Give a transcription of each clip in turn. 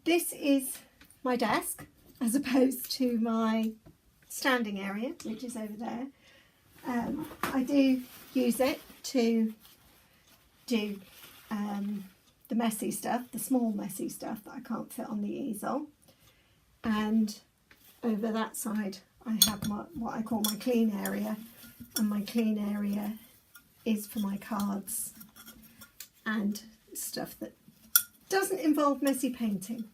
This is my desk as opposed to my standing area, which is over there. I do use it to do the messy stuff, the small messy stuff that I can't fit on the easel. And over that side I have what I call my clean area, and my clean area is for my cards and stuff that doesn't involve messy painting.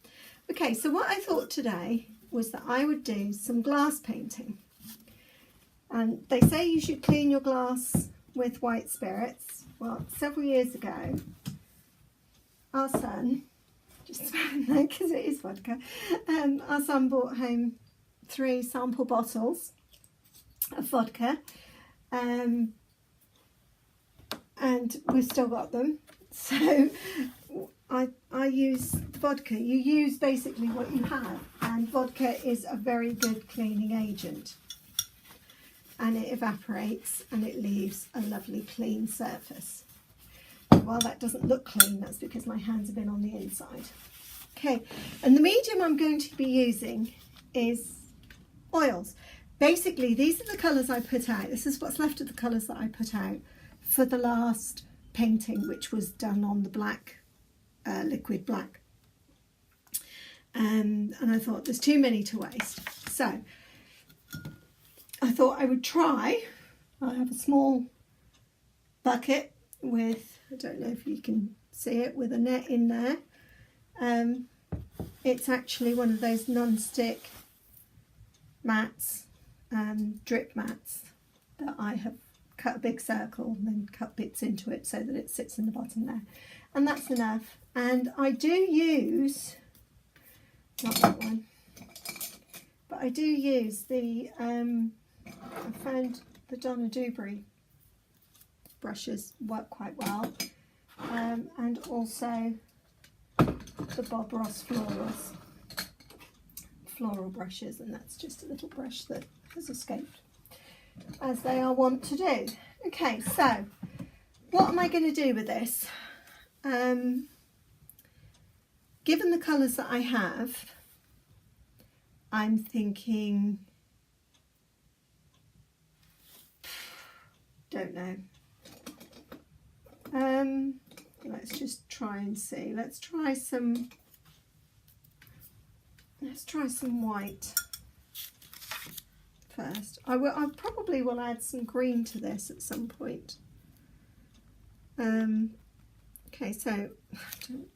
Okay, so what I thought today was that I would do some glass painting. And they say you should clean your glass with white spirits. Well, several years ago, our son, just because it is vodka, our son brought home 3 sample bottles of vodka, and we've still got them. So I use vodka. You use basically what you have, and vodka is a very good cleaning agent, and it evaporates and it leaves a lovely clean surface. And while that doesn't look clean, that's because my hands have been on the inside. Okay, and the medium I'm going to be using is oils. Basically, these are the colours I put out. This is what's left of the colours that I put out for the last painting, which was done on the black, liquid black. And I thought there's too many to waste. So I thought I would try. I have a small bucket with, I don't know if you can see it, with a net in there. It's actually one of those non-stick mats, drip mats, that I have cut a big circle and then cut bits into it so that it sits in the bottom there. And that's enough. And I do use, not that one, but I do use the, I found the Donna Dewberry brushes work quite well, and also the Bob Ross floral brushes, and that's just a little brush that has escaped, as they are wont to do. Okay, so what am I going to do with this? Given the colours that I have, I'm thinking, don't know. Let's just try and see. Let's try some white first. I probably will add some green to this at some point. Okay, so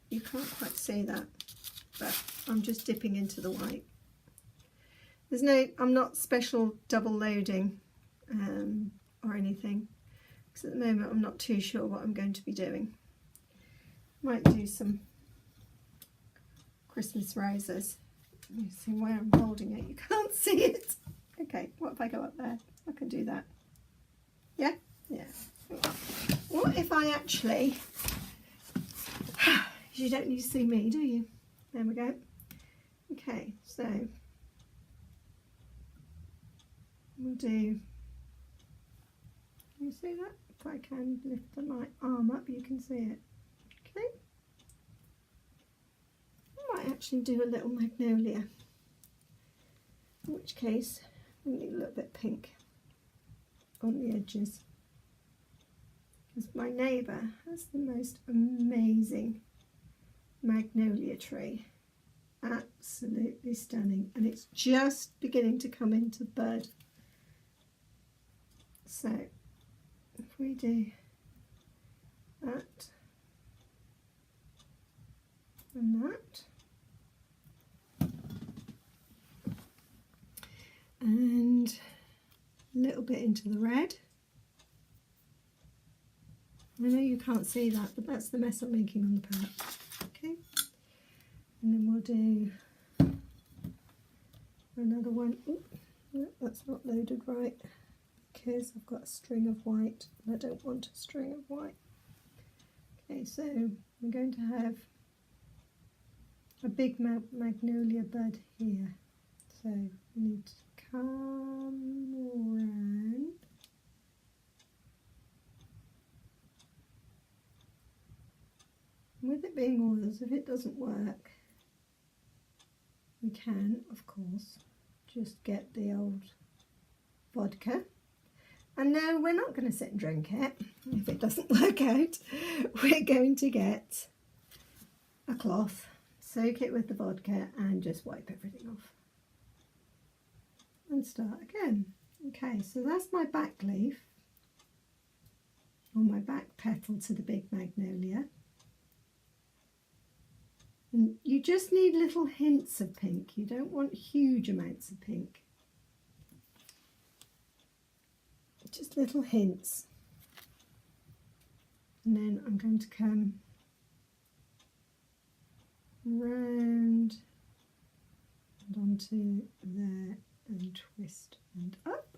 you can't quite see that, but I'm just dipping into the white. I'm not special double loading or anything, because at the moment I'm not too sure what I'm going to be doing. Might do some Christmas roses. You see where I'm holding it, you can't see it. Okay, what if I go up there? I can do that. Yeah? Yeah. What if I actually, you don't need to see me, do you? There we go. Okay, so we'll do, you see that? If I can lift my arm up, you can see it. Okay. I might actually do a little magnolia, in which case we need a little bit pink on the edges, because my neighbour has the most amazing magnolia tree, absolutely stunning, and it's just beginning to come into bud. So if we do that and that, and a little bit into the red. I know you can't see that, but that's the mess I'm making on the palette. Okay, and then we'll do another one. Ooh, no, that's not loaded right, because I've got a string of white and I don't want a string of white. Okay, so I'm going to have a big magnolia bud here, so we need to come around with it being oils. If it doesn't work, we can, of course, just get the old vodka. And no, we're not going to sit and drink it if it doesn't work out. We're going to get a cloth, soak it with the vodka and just wipe everything off. And start again. Okay, so that's my back leaf, or my back petal to the big magnolia. And you just need little hints of pink. You don't want huge amounts of pink. Just little hints. And then I'm going to come round and onto there and twist and up.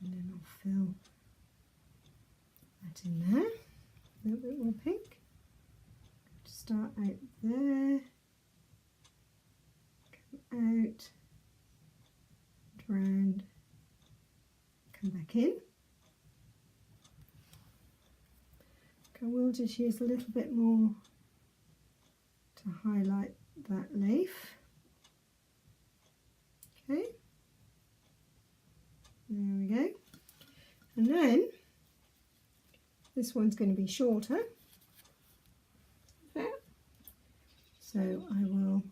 And then I'll fill that in there, a little bit more pink. Start out there, come out, round, come back in. I will just use a little bit more to highlight that leaf. Okay, there we go. And then this one's going to be shorter. So I will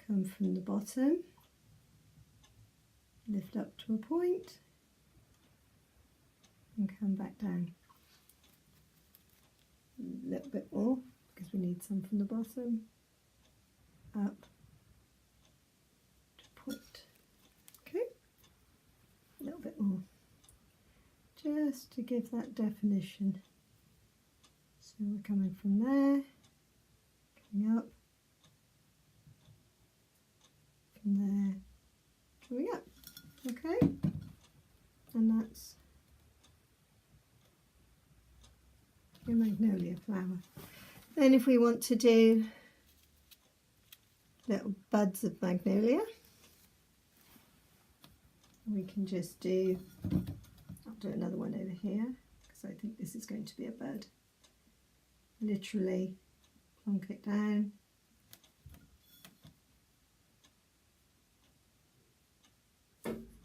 come from the bottom, lift up to a point and come back down. A little bit more because we need some from the bottom, up to point. Okay, a little bit more just to give that definition. So we're coming from there, coming up, from there, coming up. Okay, and that's your magnolia flower. Then if we want to do little buds of magnolia, we can just do, I'll do another one over here because I think this is going to be a bud. Literally plonk it down.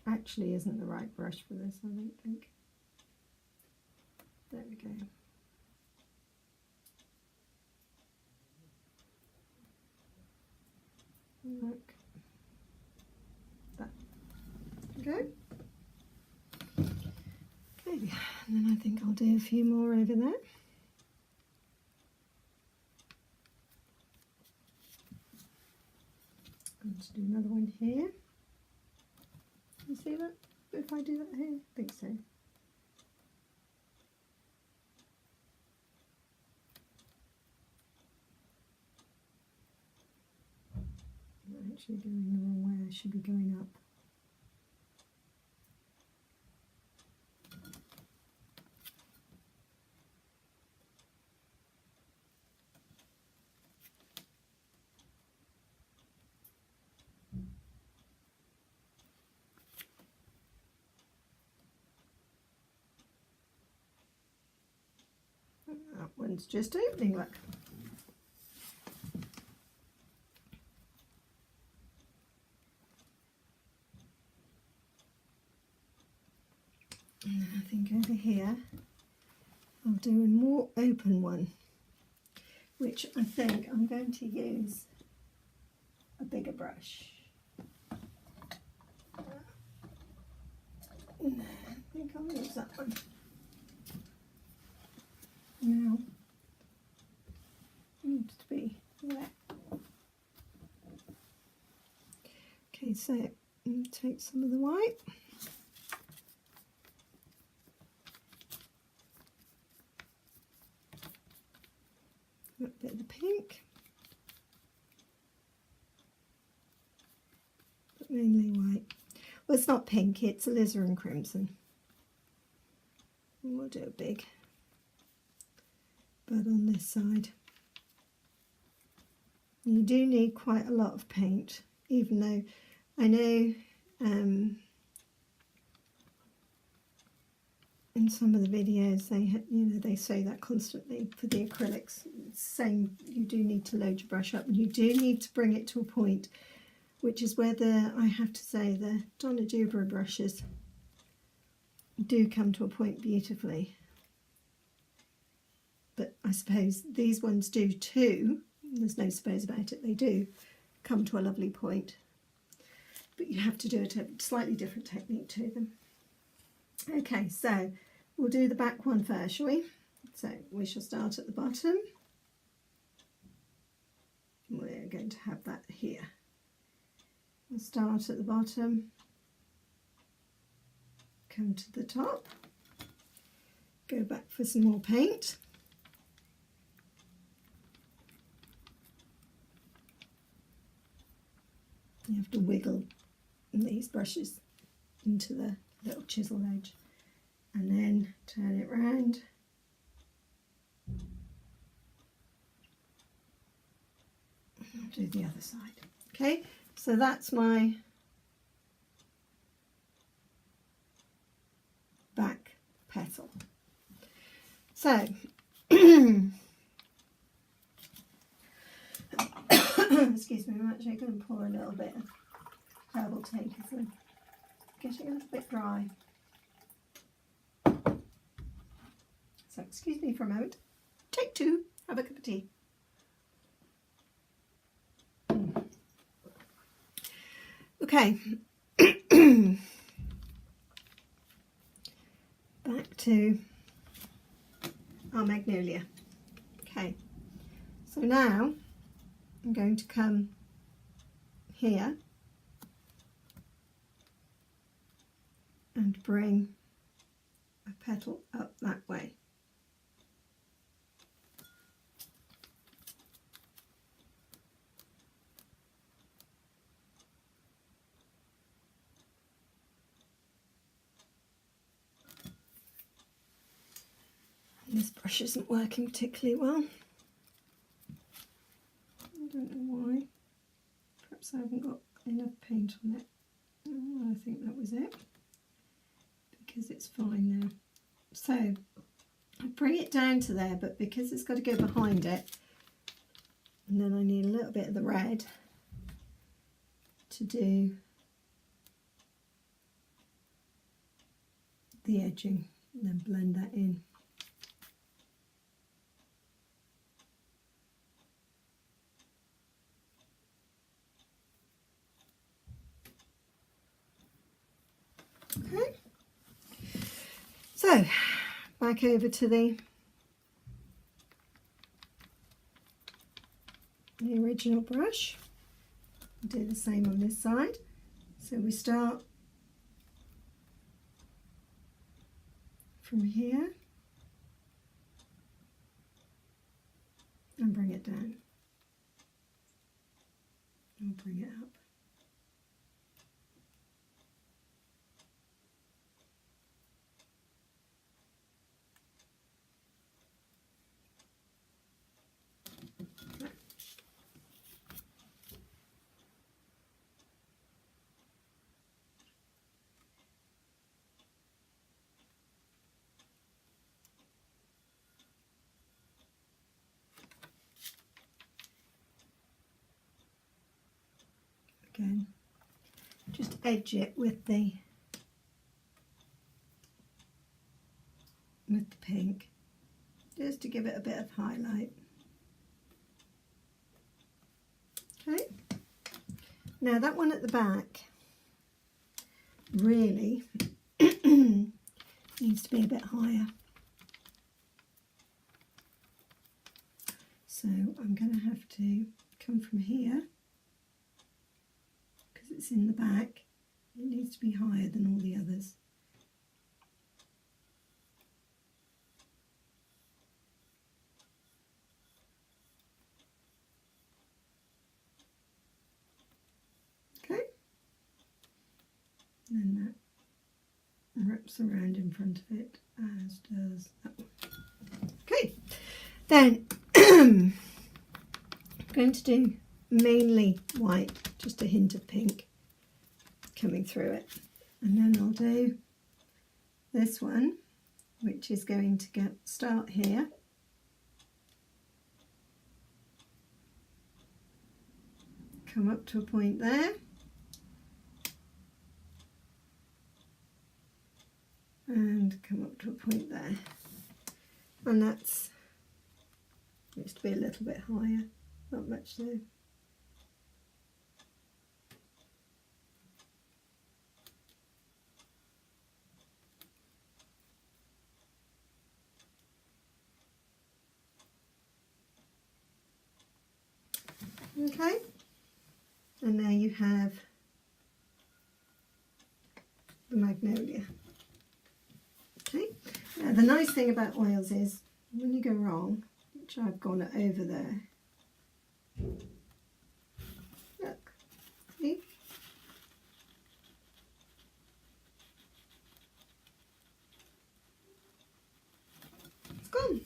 Actually isn't the right brush for this, I don't think. There we go. Look, that. Okay. Okay, and then I think I'll do a few more over there. I'm just do another one here. You see that? If I do that here, I think so. I'm actually going the wrong way. I should be going up. That one's just opening, look. And I think over here I'll do a more open one, which I think I'm going to use a bigger brush. No, I think I'll use that one. Now, it needs to be wet. Okay, so I'm going to take some of the white. A bit of the pink. But mainly white. Well, it's not pink, it's alizarin crimson. And we'll do a big bud on this side. You do need quite a lot of paint, even though I know in some of the videos they say that constantly for the acrylics. Same, you do need to load your brush up and you do need to bring it to a point, which is where I have to say the Donna Dubra brushes do come to a point beautifully. But I suppose these ones do too. There's no suppose about it, they do come to a lovely point. But you have to do a slightly different technique to them. Okay, so we'll do the back one first, shall we? So we shall start at the bottom. We're going to have that here. We'll start at the bottom, come to the top, go back for some more paint. You have to wiggle these brushes into the little chisel edge and then turn it round. I'll do the other side. Okay, so that's my back petal. So excuse me, I'm actually going to pour a little bit of herbal tea because I'm getting a little bit dry. So excuse me for a moment. Take two, have a cup of tea. Okay, back to our magnolia. Okay, so now I'm going to come here and bring a petal up that way. This brush isn't working particularly well. I don't know why. Perhaps I haven't got enough paint on it. Oh, I think that was it. Because it's fine now. So I bring it down to there, but because it's got to go behind it, and then I need a little bit of the red to do the edging, and then blend that in. Okay, so back over to the original brush. Do the same on this side. So we start from here and bring it down. And bring it up. Again, just edge it with the pink, just to give it a bit of highlight. Okay, now that one at the back really needs to be a bit higher. So I'm going to have to come from here. It's in the back, it needs to be higher than all the others. Okay, and then that wraps around in front of it, as does that one. Okay, then I'm going to do mainly white, just a hint of pink coming through it, and then I'll do this one which is going to start here. Come up to a point there. And come up to a point there. And that's needs to be a little bit higher, not much though. Okay, and there you have the magnolia. Okay, now the nice thing about oils is when you go wrong, which I've gone over there, look, see? It's gone.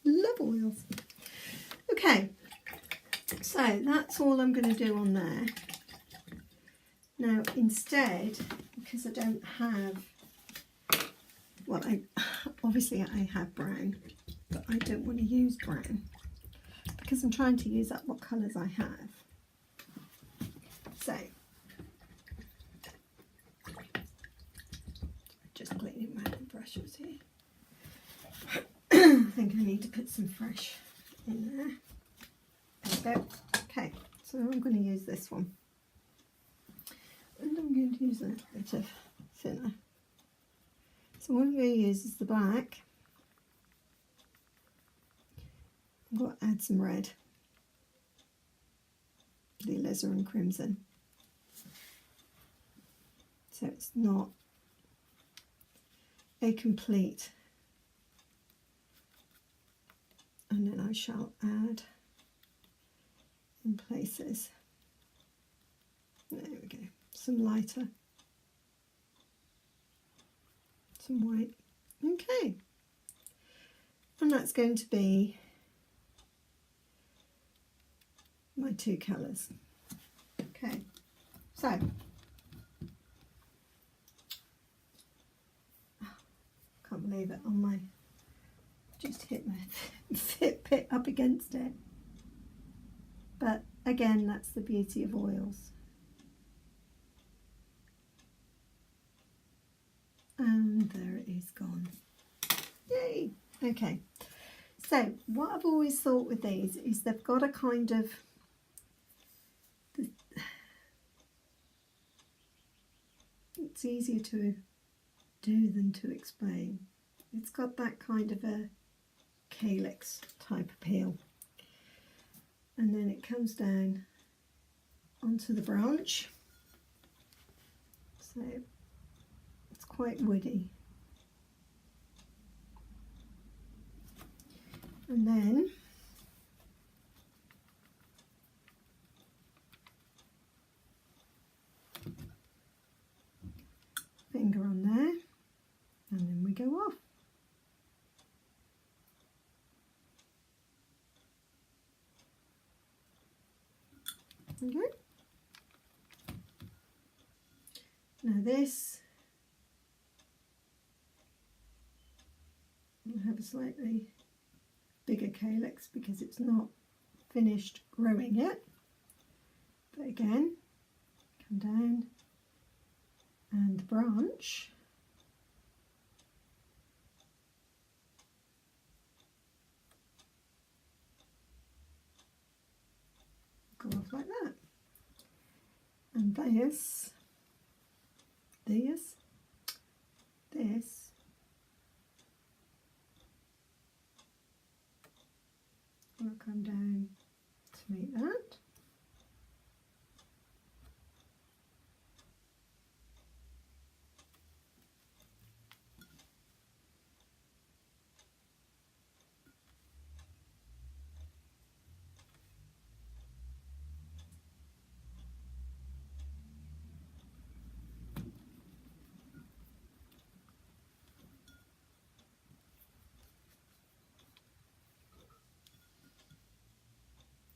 Love oils. Okay. So that's all I'm going to do on there. Now instead, because I don't have, well, obviously I have brown, but I don't want to use brown because I'm trying to use up what colours I have. So, just cleaning my brushes here. I think I need to put some fresh in there. There we go. Okay, so I'm going to use this one. And I'm going to use a bit of thinner. So what I'm going to use is the black. I'm going to add some red. The alizarin crimson. So it's not a complete. And then I shall add in places. There we go. Some lighter. Some white. Okay. And that's going to be my two colours. Okay. So, can't believe it, on my, just hit my Fitbit up against it. But again, that's the beauty of oils. And there it is gone. Yay! Okay. So what I've always thought with these is they've got a kind of, it's easier to do than to explain. It's got that kind of a calyx type appeal. And then it comes down onto the branch. So it's quite woody. And then finger on there, and then we go off. Okay. Now this will have a slightly bigger calyx because it's not finished growing yet. But again, come down and the branch go off like that. And this will come down to make that.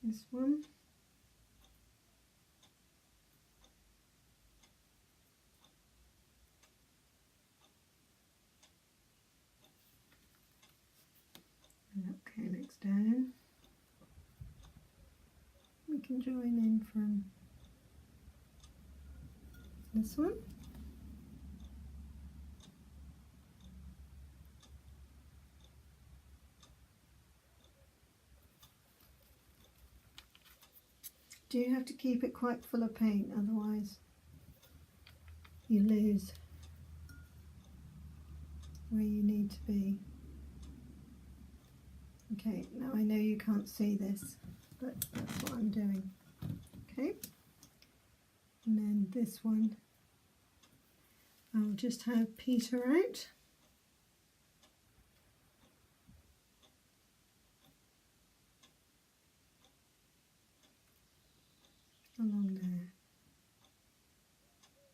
This one. can join in from this one. Do you have to keep it quite full of paint, otherwise you lose where you need to be? Okay, now I know you can't see this, but that's what I'm doing. Okay, and then this one I'll just have peter out. Along there.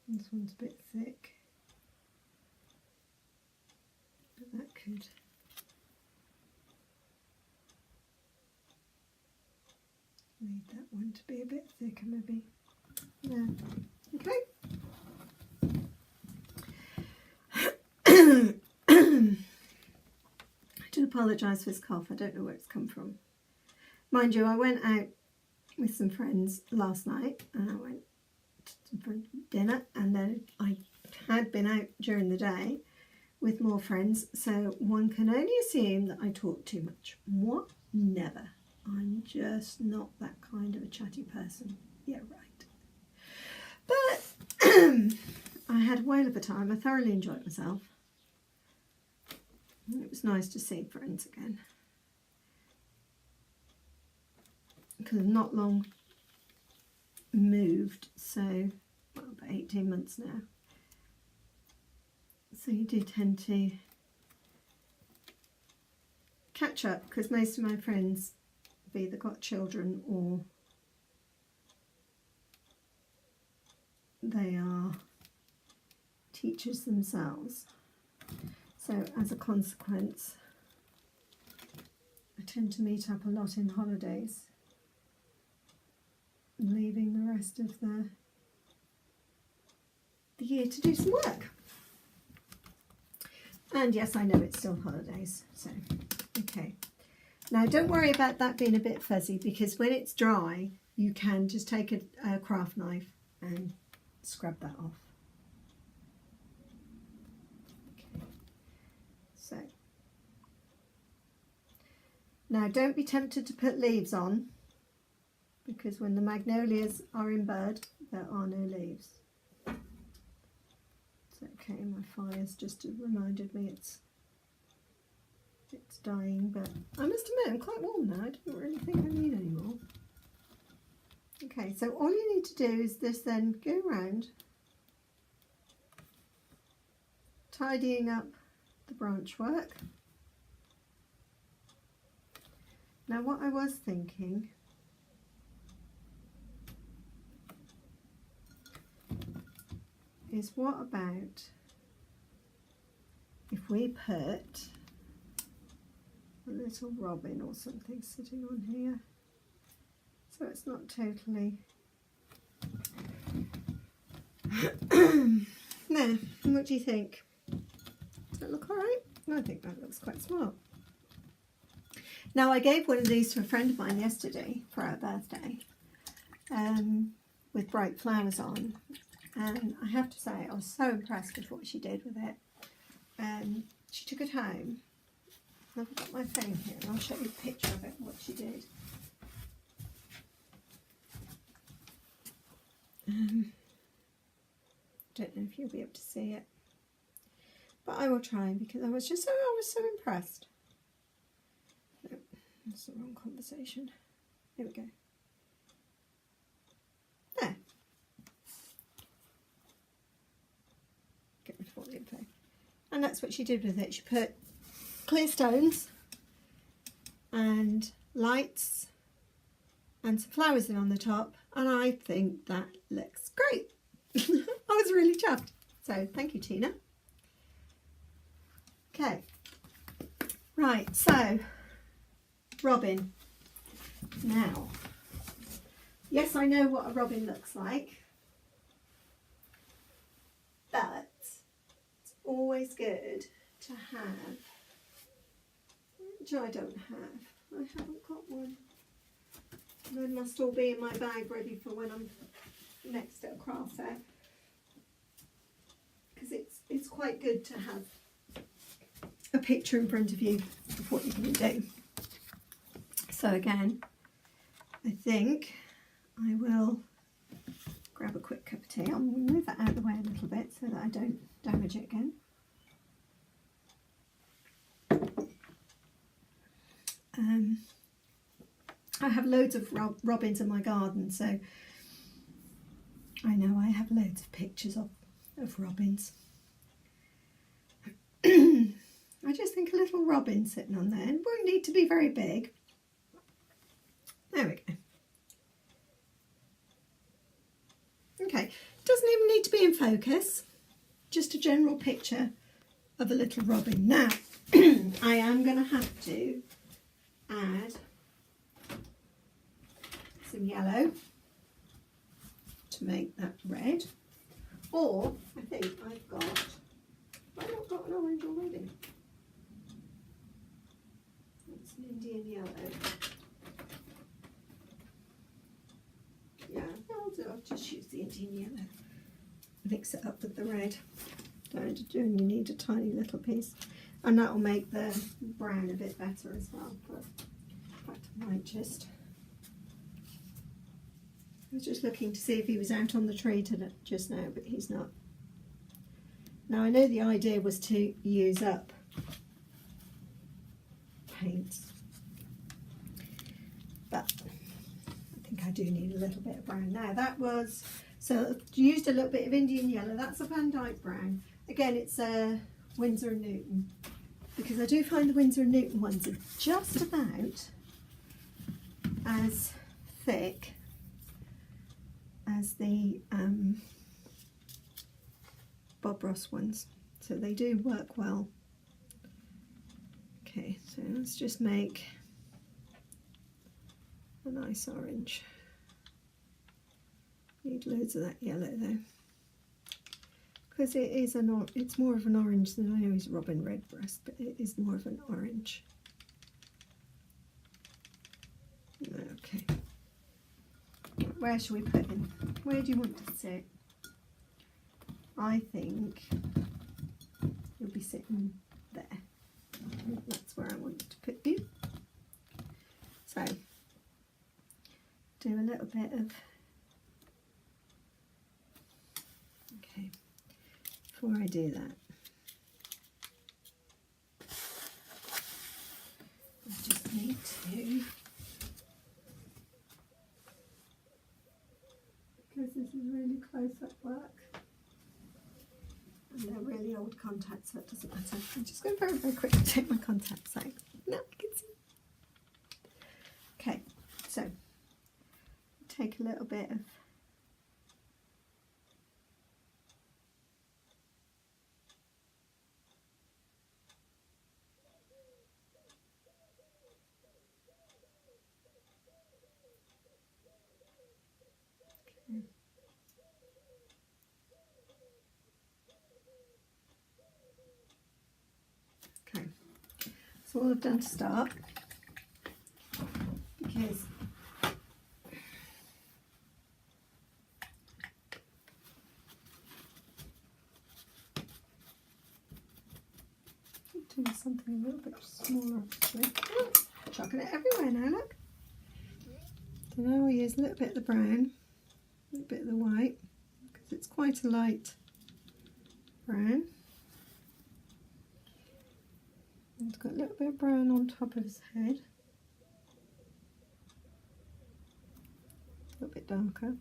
This one's a bit thick, but that could need that one to be a bit thicker maybe. Yeah. Okay. I do apologise for this cough, I don't know where it's come from. Mind you, I went out with some friends last night and I went for dinner, and then I had been out during the day with more friends, so one can only assume that I talk too much. What? Never. I'm just not that kind of a chatty person. Yeah, right. But I had a whale of a time. I thoroughly enjoyed myself. It was nice to see friends again, because I've not long moved, so well, about 18 months now. So you do tend to catch up, because most of my friends have either got children or they are teachers themselves. So as a consequence, I tend to meet up a lot in holidays, leaving the rest of the year to do some work. And yes, I know it's still holidays, so okay. Now don't worry about that being a bit fuzzy, because when it's dry you can just take a craft knife and scrub that off. Okay. So now don't be tempted to put leaves on, because when the magnolias are in bud there are no leaves. It's okay, my fire's just reminded me it's dying, but I must admit I'm quite warm now. I don't really think I need any more. Okay, so all you need to do is this, then go around tidying up the branch work. Now what I was thinking is, what about if we put a little robin or something sitting on here, so it's not totally there. What do you think? Does that look alright? I think that looks quite smart. Now I gave one of these to a friend of mine yesterday for her birthday, with bright flowers on, and I have to say I was so impressed with what she did with it. She took it home. I've got my phone here and I'll show you a picture of it, what she did. Don't know if you'll be able to see it, but I will try, because I was so impressed. No, that's the wrong conversation. Here we go. There. Get rid of all the info. And that's what she did with it. She put clear stones and lights and some flowers in on the top, and I think that looks great. I was really chuffed. So thank you, Tina. Okay, right, so robin. Now, yes, I know what a robin looks like, but it's always good to have, which I don't have. I haven't got one. They must all be in my bag ready for when I'm next at a craft fair. Because it's quite good to have a picture in front of you of what you're going to do. So again, I think I will grab a quick cup of tea. I'll move that out of the way a little bit so that I don't damage it again. I have loads of robins in my garden, so I know I have loads of pictures of robins. I just think a little robin sitting on there, it won't need to be very big. There we go. Okay, doesn't even need to be in focus, just a general picture of a little robin. Now, I am going to have to add some yellow to make that red, or I think I've not got an orange already. It's an Indian yellow. Yeah, I'll just use the Indian yellow. Mix it up with the red. Don't do, and you need a tiny little piece, and that will make the brown a bit better as well. But in fact, I might just. I was just looking to see if he was out on the tree just now, but he's not. Now I know the idea was to use up paints, but I think I do need a little bit of brown. Now that was, so I used a little bit of Indian yellow, that's a Van Dyke brown. Again, it's a Winsor & Newton, because I do find the Winsor & Newton ones are just about as thick as the Bob Ross ones, so they do work well. Okay, so let's just make a nice orange. Need loads of that yellow though, because it is it's more of an orange than, I know it's robin redbreast, but it is more of an orange. Okay. Where shall we put him? Where do you want to sit? I think you'll be sitting there. That's where I want to put you. So, do a little bit of, okay, before I do that, I just need to, because this is really close-up work, and they're really old contacts, so it doesn't matter. I'm just going very, very quickly to take my contacts out. Now I can see. Okay, so take a little bit of okay. So all I've done to start, because do something a little bit smaller actually. Oh, chucking it everywhere now, look. So now I'll use a little bit of the brown, a little bit of the white, because it's quite a light brown. And it's got a little bit of brown on top of his head. A little bit darker.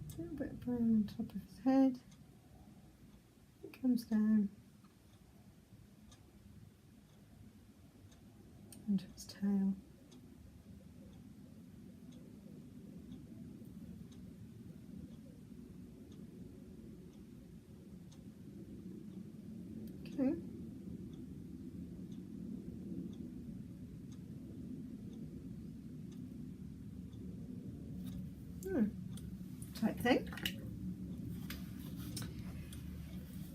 A little bit of brown on top of his head. It comes down onto his tail. Okay. Type thing.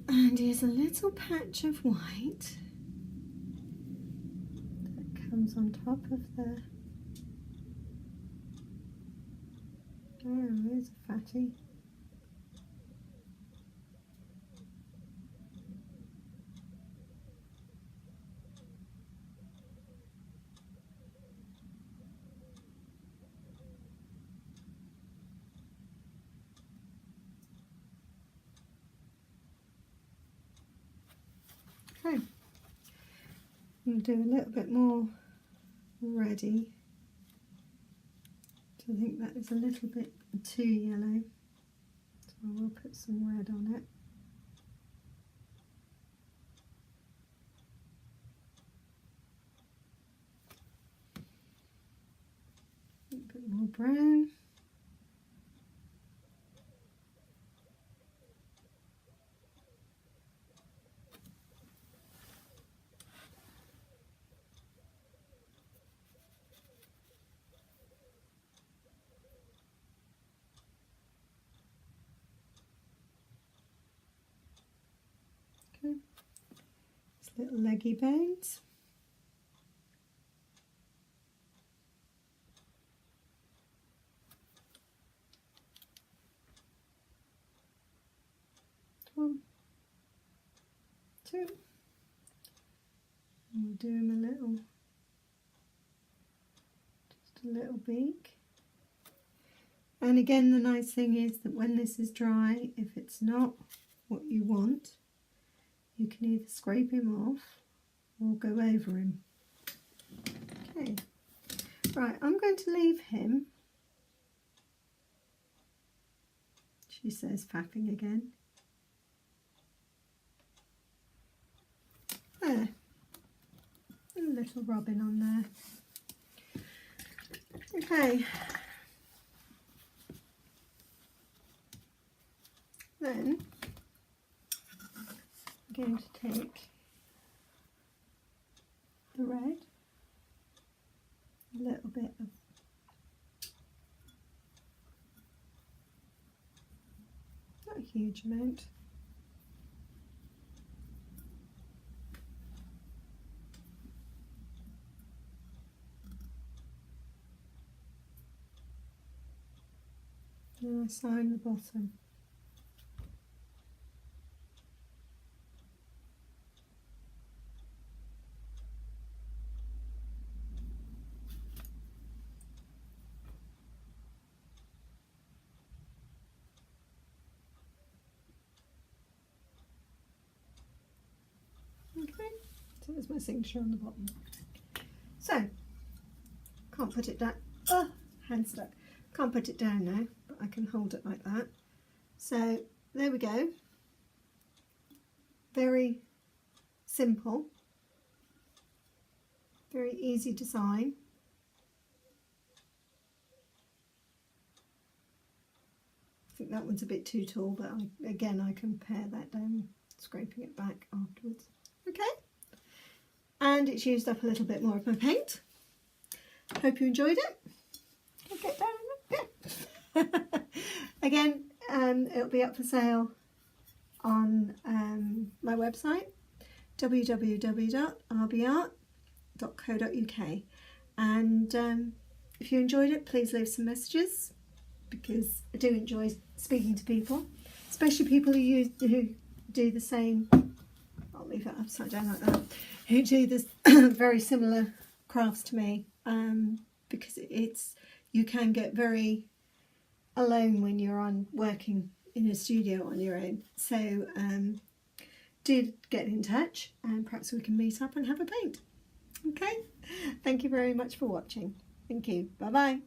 And here's a little patch of white comes on top of the... Oh, there's a fatty. Okay, I'll do a little bit more ready. I think that is a little bit too yellow, so I will put some red on it. A bit more brown. Okay, it's little leggy bones. One, two, and we'll do him a little, just a little beak. And again, the nice thing is that when this is dry, if it's not what you want, you can either scrape him off or go over him. Okay, right, I'm going to leave him. She says fapping again. There, a little robin on there. Okay, then I'm going to take the red, a little bit of not a huge amount. And I sign the bottom. Okay, so there's my signature on the bottom. So, can't put it down. Oh, hand stuck. Can't put it down now, but I can hold it like that. So there we go. Very simple, very easy design. I think that one's a bit too tall, but again I can pare that down, scraping it back afterwards. Okay, and it's used up a little bit more of my paint. Hope you enjoyed it. I'll get down. Again, it'll be up for sale on my website, www.rbart.co.uk, and if you enjoyed it, please leave some messages, because I do enjoy speaking to people, especially people who do the same. I'll leave it upside down like that. Who do this very similar crafts to me, because you can get very alone when you're working in a studio on your own. So do get in touch and perhaps we can meet up and have a paint. Okay, thank you very much for watching. Thank you. Bye bye.